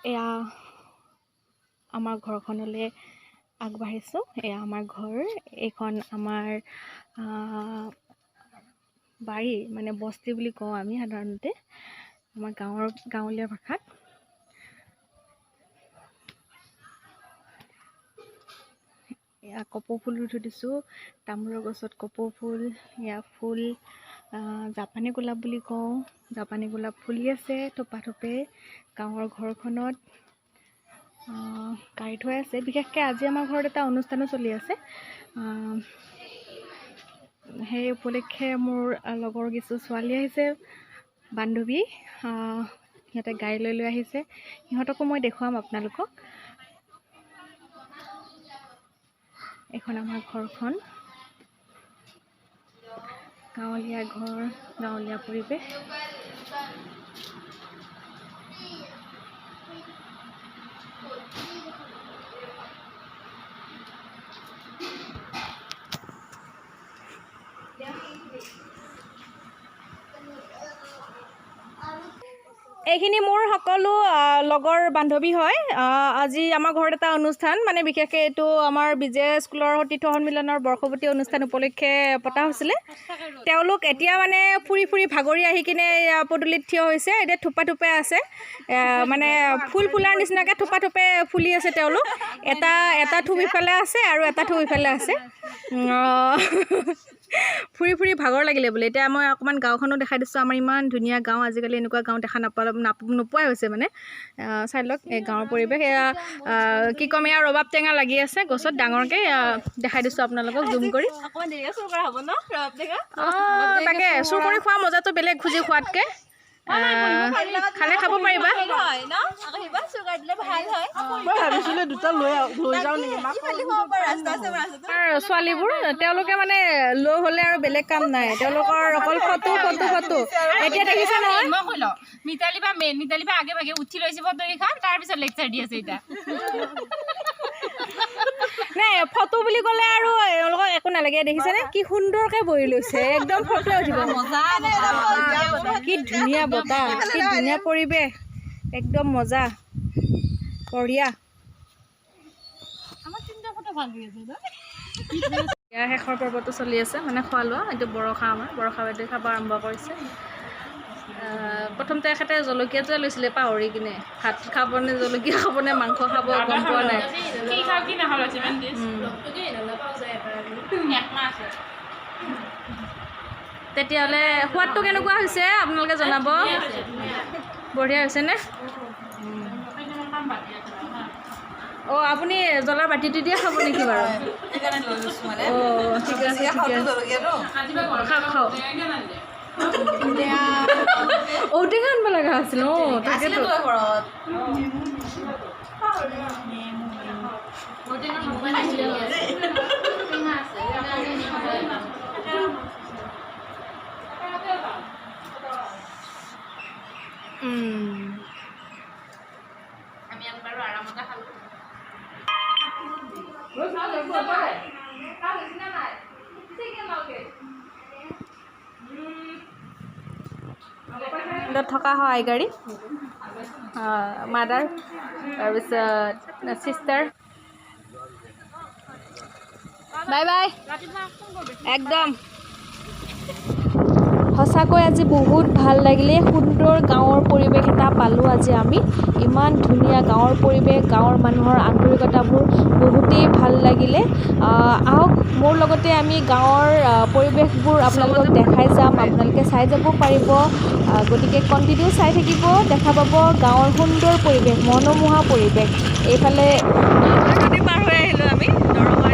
এয়া আমাৰ ঘৰখনলৈ আগবাঢ়িছোঁ। এয়া আমাৰ ঘৰ, এইখন আমাৰ বাৰী মানে বস্তি বুলি কওঁ আমি সাধাৰণতে আমাৰ গাঁৱলীয়া ভাষাত। এয়া কপৌ ফুল ৰুই থৈ দিছোঁ, তামোলৰ গছত কপৌ ফুল, এয়া ফুল জাপানী গোলাপ বুলি কওঁ। জাপানী গোলাপ ফুলি আছে থোপা থোপে গাঁৱৰ ঘৰখনত কাঢ়ি থৈ আছে। বিশেষকৈ আজি আমাৰ ঘৰত এটা অনুষ্ঠানো চলি আছে। সেই উপলক্ষে মোৰ লগৰ কিছু ছোৱালী আহিছে, বান্ধৱী, সিহঁতে গাড়ী লৈ আহিছে। সিহঁতকো মই দেখুৱাম আপোনালোকক। এইখন আমাৰ ঘৰখন, গাঁৱলীয়া ঘৰ, গাঁৱলীয়া পৰিৱেশ। এইখিনি মোৰ সকলো লগৰ বান্ধৱী হয়। আজি আমাৰ ঘৰত এটা অনুষ্ঠান, মানে বিশেষকৈ এইটো আমাৰ বিজে স্কুলৰ তীৰ্থ সন্মিলনৰ বৰ্ষপূৰ্তি অনুষ্ঠান উপলক্ষে পতা হৈছিলে। তেওঁলোক এতিয়া মানে ফুৰি ফুৰি ভাগৰি আহি কিনে পদূলিত থিয় হৈছে। এতিয়া থোপা থোপে আছে, মানে ফুল ফুলাৰ নিচিনাকৈ থোপা থোপে ফুলি আছে তেওঁলোক। এটা থোপ ইফালে আছে আৰু এটা থোপ ইফালে আছে। ফুৰি ফুৰি ভাগৰ লাগিলে বোলে। এতিয়া মই অকণমান গাঁওখনো দেখাই দিছোঁ। আমাৰ ইমান ধুনীয়া গাঁও, আজিকালি এনেকুৱা গাঁও দেখা নোপোৱাই হৈছে মানে। চাই লওক এই গাঁৱৰ পৰিৱেশ। এয়া কি ক'ম, এয়া ৰবাব টেঙা লাগি আছে গছত ডাঙৰকৈ, দেখাই দিছোঁ আপোনালোকক জুম কৰি। তাকে চুৰ কৰি খোৱা মজাটো বেলেগ, খুজি খোৱাতকৈ। খালে খাব পাৰিবা। ছোৱালীবোৰ তেওঁলোকে মানে লৈ হ'লে আৰু বেলেগ কাম নাই, তেওঁলোকৰ অকল ফটো ফটো ফটো। এতিয়া দেখিছে নহয়, মিতালী বা আগে ভাগে উঠি লৈছে ফটোকেইখন, তাৰপিছত লেকচাৰ দি আছে। এতিয়া নাই, ফটো বুলি ক'লে আৰু এওঁলোকক একো নালাগে। দেখিছেনে কি সুন্দৰকৈ বহি লৈছে, একদম ফটো উঠিব। কি ধুনীয়া বতাহ, কি ধুনীয়া পৰিৱেশ, একদম মজা, বঢ়িয়া। ইয়াৰ শেষৰ পৰ্বটো চলি আছে, মানে খোৱা লোৱা। এইটো বৰষা, আমাৰ বৰষা বাইদেৱে খাব আৰম্ভ কৰিছে। প্ৰথমতে এখেতে জলকীয়াটোৱে লৈছিলে পাহৰি কিনে। ভাত খাবনে জলকীয়া খাবনে মাংস খাব গম পোৱা নাই। তেতিয়াহ'লে সোৱাদটো কেনেকুৱা হৈছে আপোনালোকে জনাব। বঢ়িয়া হৈছেনে? অঁ, আপুনি জ্বলাৰ বাতিটো দিয়ে খাব নেকি বাৰু? অঁ, ঠিক আছে, ঠিক আছে, খাওক খাওক। ঔটেঙা আনিব লগা আছিল। অঁ, তাকেতো। আমি বাৰু আৰামতে খালোঁ। থকা হয় গাড়ী, মাদাৰ, তাৰপিছত চিষ্টাৰ। Bye bye. একদম সঁচাকৈ আজি বহুত ভাল লাগিলে। সুন্দৰ গাঁৱৰ পৰিৱেশ এটা পালোঁ আজি আমি। ইমান ধুনীয়া গাঁৱৰ পৰিৱেশ, গাঁৱৰ মানুহৰ আন্তৰিকতাবোৰ বহুতেই ভাল লাগিলে। আহক মোৰ লগতে আমি গাঁৱৰ পৰিৱেশবোৰ আপোনালোকক দেখাই যাম, আপোনালোকে চাই যাব পাৰিব। গতিকে কণ্টিনিউ চাই থাকিব, দেখা পাব গাঁৱৰ সুন্দৰ পৰিৱেশ, মনোমোহা পৰিৱেশ। এইফালে নদী পাৰ হৈ আহিলোঁ আমি, দৰঙৰ